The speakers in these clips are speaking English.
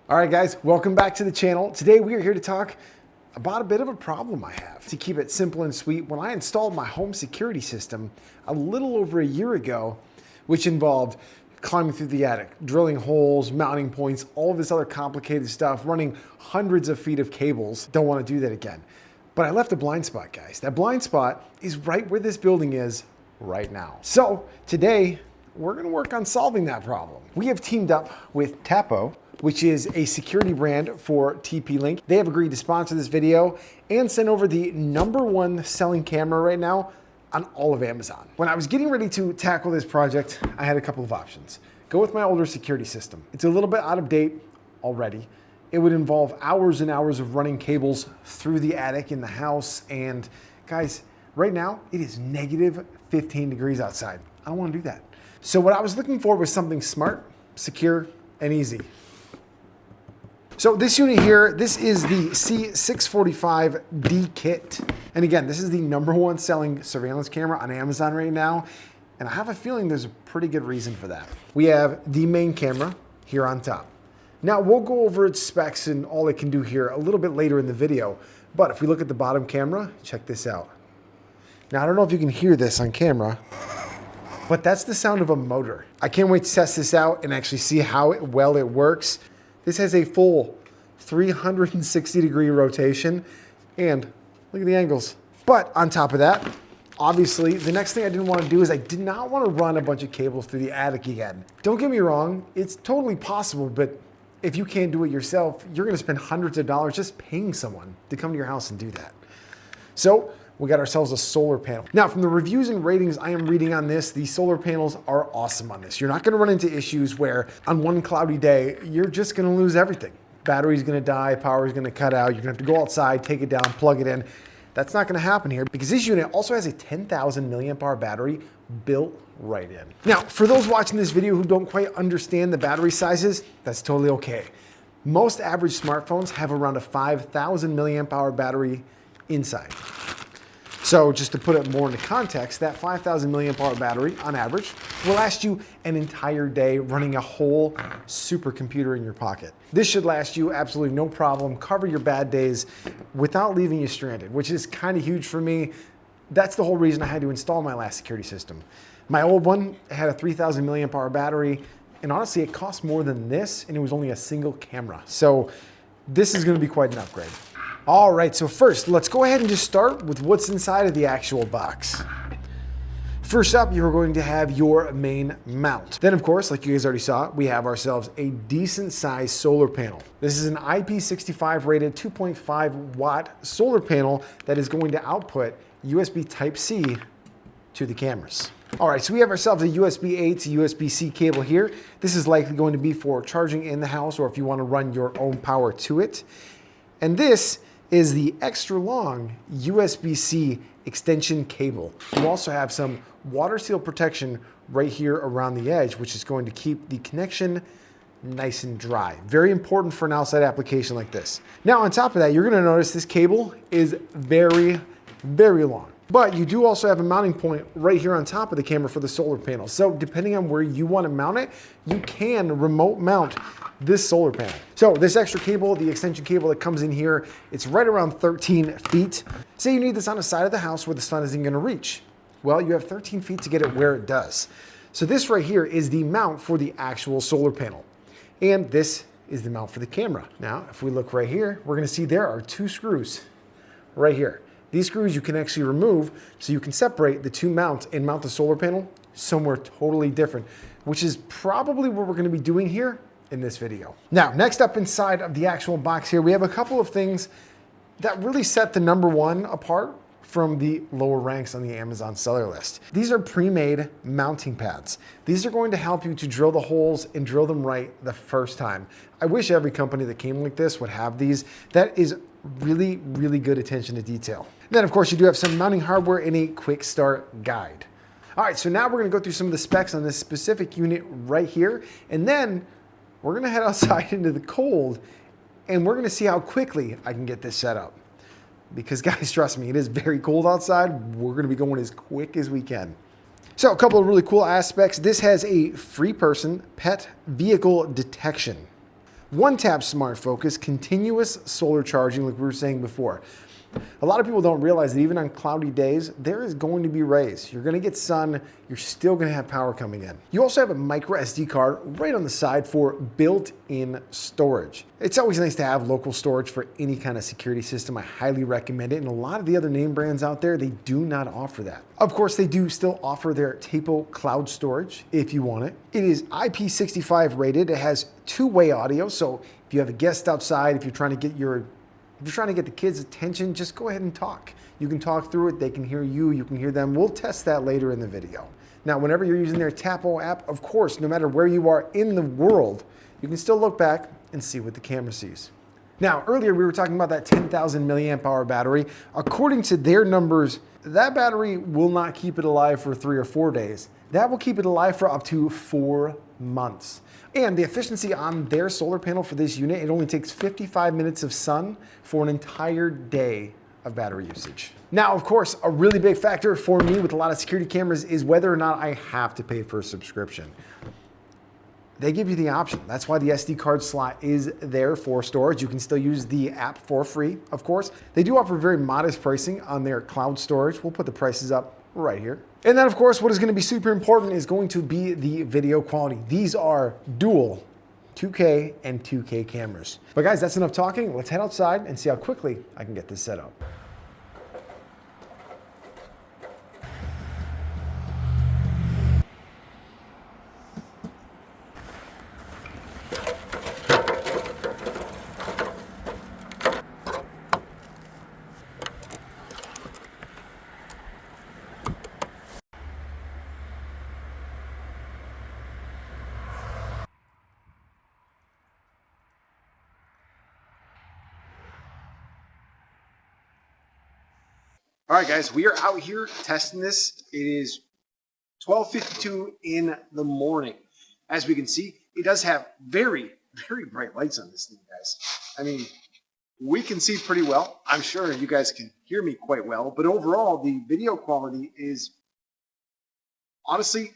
All right, guys, welcome back to the channel. Today we are here to talk about a bit of a problem I have. To keep it simple and sweet, when I installed my home security system a little over a year ago, which involved climbing through the attic, drilling holes, mounting points, all of this other complicated stuff, running hundreds of feet of cables. Don't want to do that again. But I left a blind spot, guys. That blind spot is right where this building is right now. So today, we're going to work on solving that problem. We have teamed up with Tapo, which is a security brand for TP-Link. They have agreed to sponsor this video and send over the #1 selling camera right now on all of Amazon. When I was getting ready to tackle this project, I had a couple of options. Go with my older security system. It's a little bit out of date already. It would involve hours and hours of running cables through the attic in the house. And guys, right now it is negative 15 degrees outside. I don't want to do that. So what I was looking for was something smart, secure, and easy. So this unit here, this is the C645D kit. And again, this is the #1 selling surveillance camera on Amazon right now. And I have a feeling there's a pretty good reason for that. We have the main camera here on top. Now we'll go over its specs and all it can do here a little bit later in the video. But if we look at the bottom camera, check this out. Now I don't know if you can hear this on camera, but that's the sound of a motor. I can't wait to test this out and actually see how well it works. This has a full 360-degree rotation, and look at the angles. But on top of that, obviously, the next thing I didn't want to do is I did not want to run a bunch of cables through the attic again. Don't get me wrong, it's totally possible, but if you can't do it yourself, you're going to spend hundreds of dollars just paying someone to come to your house and do that. So we got ourselves a solar panel. Now, from the reviews and ratings I am reading on this, the solar panels are awesome on this. You're not gonna run into issues where on one cloudy day, you're just gonna lose everything. Battery's gonna die, power's gonna cut out, you're gonna have to go outside, take it down, plug it in. That's not gonna happen here because this unit also has a 10,000 milliamp hour battery built right in. Now, for those watching this video who don't quite understand the battery sizes, that's totally okay. Most average smartphones have around a 5,000 milliamp hour battery inside. So just to put it more into context, that 5,000 milliamp hour battery on average will last you an entire day running a whole supercomputer in your pocket. This should last you absolutely no problem, cover your bad days without leaving you stranded, which is kind of huge for me. That's the whole reason I had to install my last security system. My old one had a 3,000 milliamp hour battery, and honestly, it cost more than this, and it was only a single camera. So this is gonna be quite an upgrade. All right, so first, let's go ahead and just start with what's inside of the actual box. First up, you're going to have your main mount. Then, of course, like you guys already saw, we have ourselves a decent sized solar panel. This is an IP65 rated 2.5 watt solar panel that is going to output USB Type-C to the cameras. All right, so we have ourselves a USB-A to USB-C cable here. This is likely going to be for charging in the house or if you want to run your own power to it. And this is the extra long USB-C extension cable. You also have some water seal protection right here around the edge, which is going to keep the connection nice and dry. Very important for an outside application like this. Now, on top of that, you're gonna notice this cable is very, very long. But you do also have a mounting point right here on top of the camera for the solar panel. So depending on where you want to mount it, you can remote mount this solar panel. So this extra cable, the extension cable that comes in here, it's right around 13 feet. Say you need this on the side of the house where the sun isn't going to reach. Well, you have 13 feet to get it where it does. So this right here is the mount for the actual solar panel. And this is the mount for the camera. Now, if we look right here, we're going to see there are 2 screws right here. These screws you can actually remove so you can separate the 2 mounts and mount the solar panel somewhere totally different, which is probably what we're going to be doing here in this video. Now, next up inside of the actual box here, we have a couple of things that really set the #1 apart from the lower ranks on the Amazon seller list. These are pre-made mounting pads. These are going to help you to drill the holes and drill them right the first time. I wish every company that came like this would have these. That is really, really good attention to detail. Then, of course, you do have some mounting hardware and a quick start guide. All right, so now we're gonna go through some of the specs on this specific unit right here, and then we're gonna head outside into the cold, and we're gonna see how quickly I can get this set up. Because guys, trust me, it is very cold outside. We're gonna be going as quick as we can. So a couple of really cool aspects. This has a free person pet vehicle detection. One-tap smart focus, continuous solar charging like we were saying before. A lot of people don't realize that even on cloudy days, there is going to be rays. You're going to get sun, you're still going to have power coming in. You also have a micro SD card right on the side for built-in storage. It's always nice to have local storage for any kind of security system. I highly recommend it. And a lot of the other name brands out there, they do not offer that. Of course, they do still offer their Tapo cloud storage if you want it. It is IP65 rated. It has two-way audio. So if you have a guest outside, if you're trying to get the kids' attention, just go ahead and talk. You can talk through it, they can hear you, you can hear them. We'll test that later in the video. Now, whenever you're using their Tapo app, of course, no matter where you are in the world, you can still look back and see what the camera sees. Now, earlier we were talking about that 10,000 milliamp hour battery. According to their numbers, that battery will not keep it alive for 3 or 4 days. That will keep it alive for up to 4 months. And the efficiency on their solar panel for this unit, it only takes 55 minutes of sun for an entire day of battery usage. Now, of course, a really big factor for me with a lot of security cameras is whether or not I have to pay for a subscription. They give you the option. That's why the SD card slot is there for storage. You can still use the app for free, of course. They do offer very modest pricing on their cloud storage. We'll put the prices up right here. And then, of course, what is going to be super important is going to be the video quality. These are dual 2K and 2K cameras. But guys, that's enough talking. Let's head outside and see how quickly I can get this set up. All right, guys, we are out here testing this. It is 12:52 in the morning. As we can see, it does have very, very bright lights on this thing, guys. I mean, we can see pretty well. I'm sure you guys can hear me quite well, but overall, the video quality is, honestly,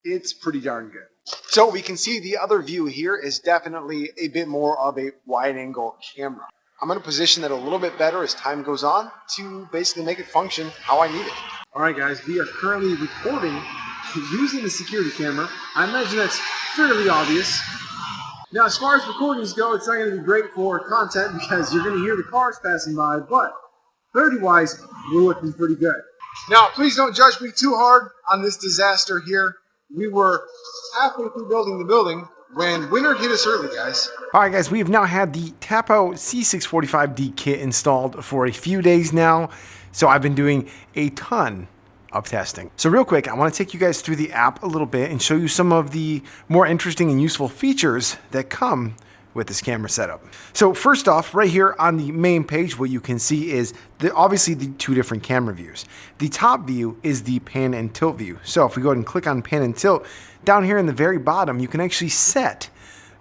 it's pretty darn good. So we can see the other view here is definitely a bit more of a wide angle camera. I'm going to position it a little bit better as time goes on to basically make it function how I need it. All right, guys, we are currently recording using the security camera. I imagine that's fairly obvious. Now, as far as recordings go, it's not going to be great for content because you're going to hear the cars passing by, but clarity-wise, we're looking pretty good. Now, please don't judge me too hard on this disaster here. We were halfway through building the building when winter hit us early, guys. All right, guys, we have now had the Tapo C645D kit installed for a few days now, so I've been doing a ton of testing. So real quick, I want to take you guys through the app a little bit and show you some of the more interesting and useful features that come with this camera setup. So first off, right here on the main page, what you can see is obviously the two different camera views. The top view is the pan and tilt view. So if we go ahead and click on pan and tilt, down here in the very bottom, you can actually set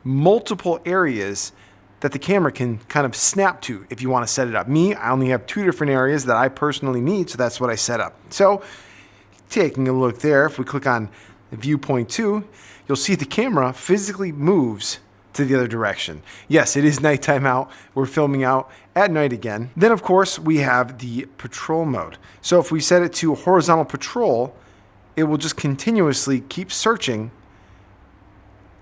multiple areas that the camera can kind of snap to if you want to set it up. Me, I only have 2 different areas that I personally need, so that's what I set up. So taking a look there, if we click on viewpoint 2, you'll see the camera physically moves to the other direction. Yes, it is nighttime out. We're filming out at night again. Then, of course, we have the patrol mode. So if we set it to horizontal patrol, it will just continuously keep searching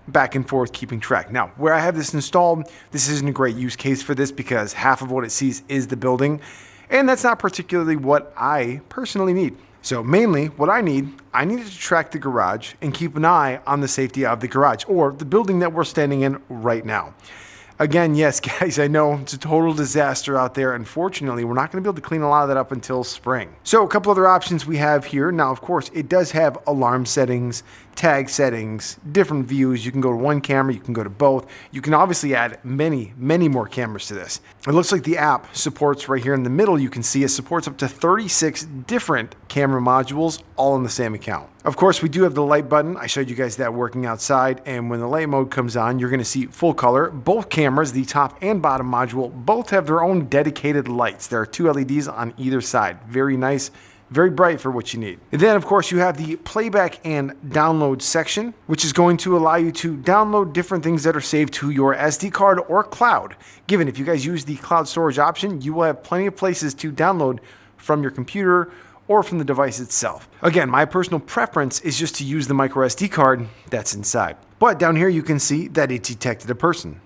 back and forth, keeping track. Now, where I have this installed, this isn't a great use case for this because half of what it sees is the building, and that's not particularly what I personally need. So mainly what I needed to track the garage and keep an eye on the safety of the garage or the building that we're standing in right now. Again, yes, guys, I know it's a total disaster out there. Unfortunately, we're not going to be able to clean a lot of that up until spring. So a couple other options we have here. Now, of course, it does have alarm settings, tag settings, different views. You can go to one camera, you can go to both. You can obviously add many, many more cameras to this. It looks like the app supports right here in the middle. You can see it supports up to 36 different camera modules all in the same account. Of course, we do have the light button. I showed you guys that working outside, and when the light mode comes on, you're going to see full color. Both cameras, the top and bottom module, both have their own dedicated lights. There are 2 LEDs on either side. Very nice, Very bright for what you need. And then of course you have the playback and download section, which is going to allow you to download different things that are saved to your SD card or cloud. Given if you guys use the cloud storage option, you will have plenty of places to download from your computer or from the device itself. Again, my personal preference is just to use the micro SD card that's inside. But down here you can see that it detected a person.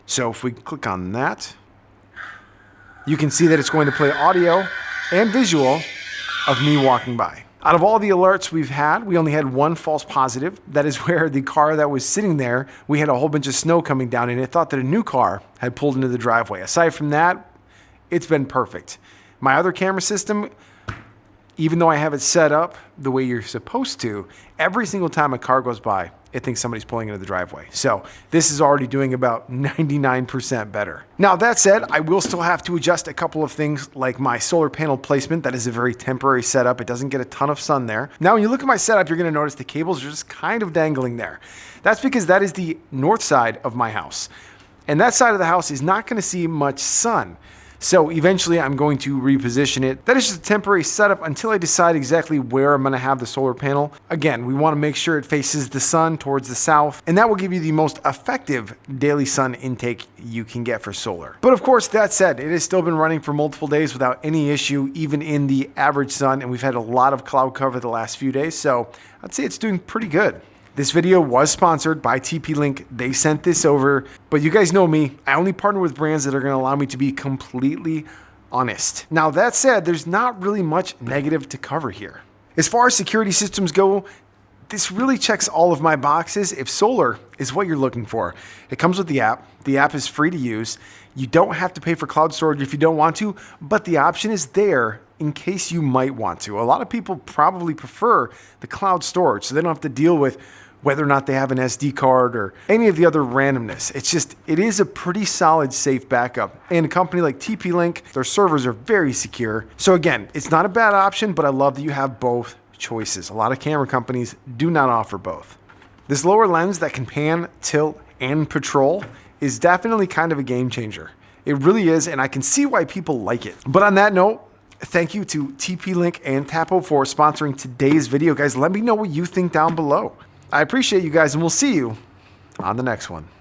So if we click on that, you can see that it's going to play audio and visual of me walking by. Out of all the alerts we've had, we only had one false positive. That is where the car that was sitting there, we had a whole bunch of snow coming down and it thought that a new car had pulled into the driveway. Aside from that, it's been perfect. My other camera system, even though I have it set up the way you're supposed to, every single time a car goes by, it thinks somebody's pulling into the driveway. So this is already doing about 99% better. Now that said, I will still have to adjust a couple of things like my solar panel placement. That is a very temporary setup. It doesn't get a ton of sun there. Now when you look at my setup, you're gonna notice the cables are just kind of dangling there. That's because that is the north side of my house. And that side of the house is not gonna see much sun. So eventually I'm going to reposition it. That is just a temporary setup until I decide exactly where I'm gonna have the solar panel. Again, we wanna make sure it faces the sun towards the south, and that will give you the most effective daily sun intake you can get for solar. But of course, that said, it has still been running for multiple days without any issue, even in the average sun, and we've had a lot of cloud cover the last few days, so I'd say it's doing pretty good. This video was sponsored by TP-Link. They sent this over, but you guys know me. I only partner with brands that are going to allow me to be completely honest. Now that said, there's not really much negative to cover here. As far as security systems go, this really checks all of my boxes if solar is what you're looking for. It comes with the app. The app is free to use. You don't have to pay for cloud storage if you don't want to, but the option is there in case you might want to. A lot of people probably prefer the cloud storage, so they don't have to deal with whether or not they have an SD card or any of the other randomness. It is a pretty solid, safe backup. And a company like TP-Link, their servers are very secure. So again, it's not a bad option, but I love that you have both choices. A lot of camera companies do not offer both. This lower lens that can pan, tilt, and patrol is definitely kind of a game changer. It really is, and I can see why people like it. But on that note, thank you to TP-Link and Tapo for sponsoring today's video. Guys, let me know what you think down below. I appreciate you guys, and we'll see you on the next one.